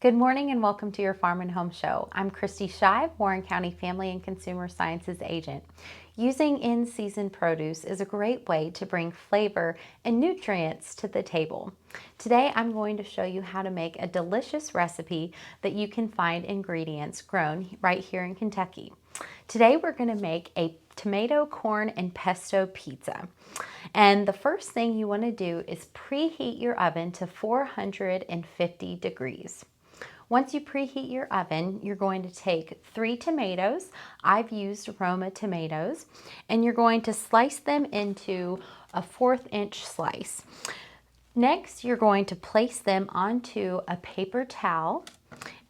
Good morning and welcome to your Farm and Home Show. I'm Kristi Shive, Warren County Family and Consumer Sciences Agent. Using in-season produce is a great way to bring flavor and nutrients to the table. Today I'm going to show you how to make a delicious recipe that you can find ingredients grown right here in Kentucky. Today we're going to make a tomato, corn, and pesto pizza. And the first thing you want to do is preheat your oven to 450 degrees. Once you preheat your oven, you're going to take 3 tomatoes. I've used Roma tomatoes, and you're going to slice them into a 1/4 inch slice. Next, you're going to place them onto a paper towel,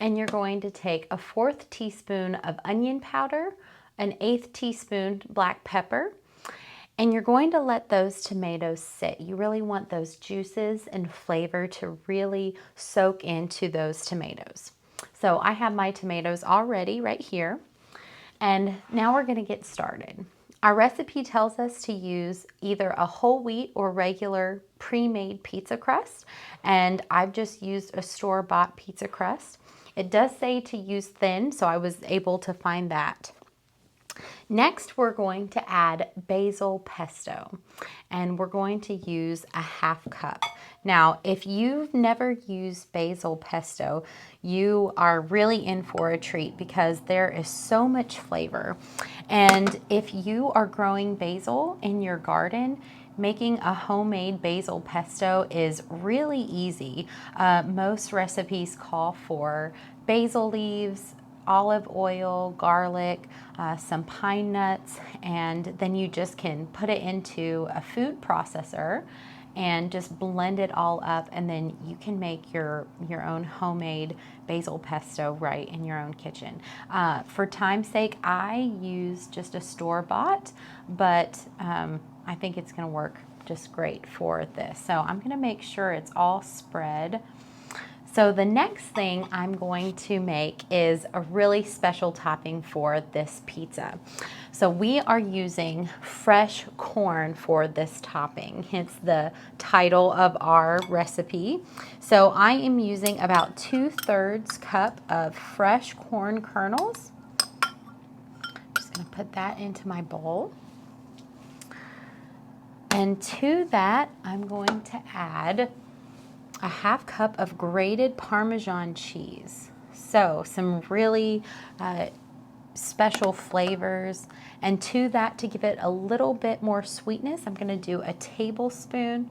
and you're going to take a 1/4 teaspoon of onion powder, an 1/8 teaspoon black pepper, and you're going to let those tomatoes sit. You really want those juices and flavor to really soak into those tomatoes. So I have my tomatoes all ready right here. And now we're going to get started. Our recipe tells us to use either a whole wheat or regular pre-made pizza crust. And I've just used a store-bought pizza crust. It does say to use thin, so I was able to find that. Next, we're going to add basil pesto, and we're going to use a 1/2 cup. Now, if you've never used basil pesto, you are really in for a treat because there is so much flavor. And if you are growing basil in your garden, making a homemade basil pesto is really easy. Most recipes call for basil leaves, olive oil, garlic, some pine nuts, and then you just can put it into a food processor and just blend it all up, and then you can make your own homemade basil pesto right in your own kitchen. For time's sake, I use just a store-bought, but I think it's gonna work just great for this. So I'm gonna make sure it's all spread. So the next thing I'm going to make is a really special topping for this pizza. So we are using fresh corn for this topping, hence the title of our recipe. So I am using about 2/3 cup of fresh corn kernels. Just gonna put that into my bowl. And to that, I'm going to add a 1/2 cup of grated Parmesan cheese. So some really special flavors. And to that, to give it a little bit more sweetness, I'm going to do a teaspoon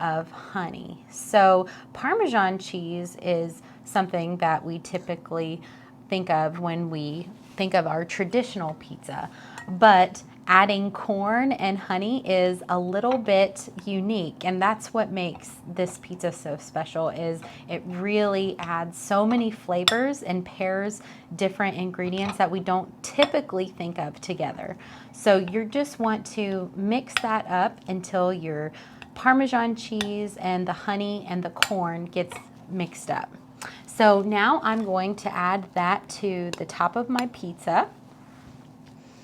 of honey. So Parmesan cheese is something that we typically think of when we think of our traditional pizza, but adding corn and honey is a little bit unique, and that's what makes this pizza so special. Is it really adds so many flavors and pairs different ingredients that we don't typically think of together. So you just want to mix that up until your Parmesan cheese and the honey and the corn gets mixed up. So now I'm going to add that to the top of my pizza.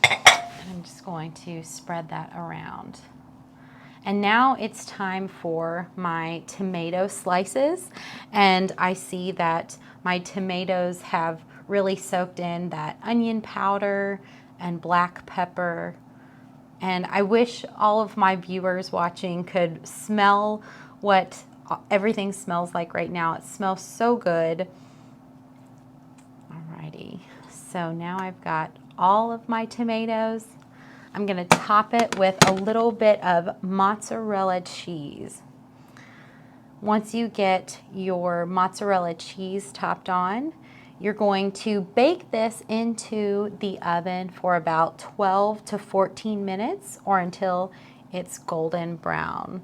I'm just going to spread that around. And now it's time for my tomato slices. And I see that my tomatoes have really soaked in that onion powder and black pepper. And I wish all of my viewers watching could smell what everything smells like right now. It smells so good. Alrighty, so now I've got all of my tomatoes. I'm going to top it with a little bit of mozzarella cheese. Once you get your mozzarella cheese topped on, you're going to bake this into the oven for about 12 to 14 minutes or until it's golden brown.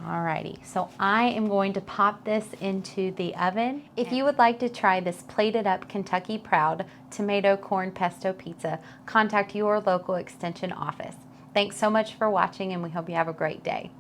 Alrighty, so I am going to pop this into the oven. If you would like to try this plated up Kentucky Proud tomato corn pesto pizza, contact your local extension office. Thanks so much for watching, and we hope you have a great day.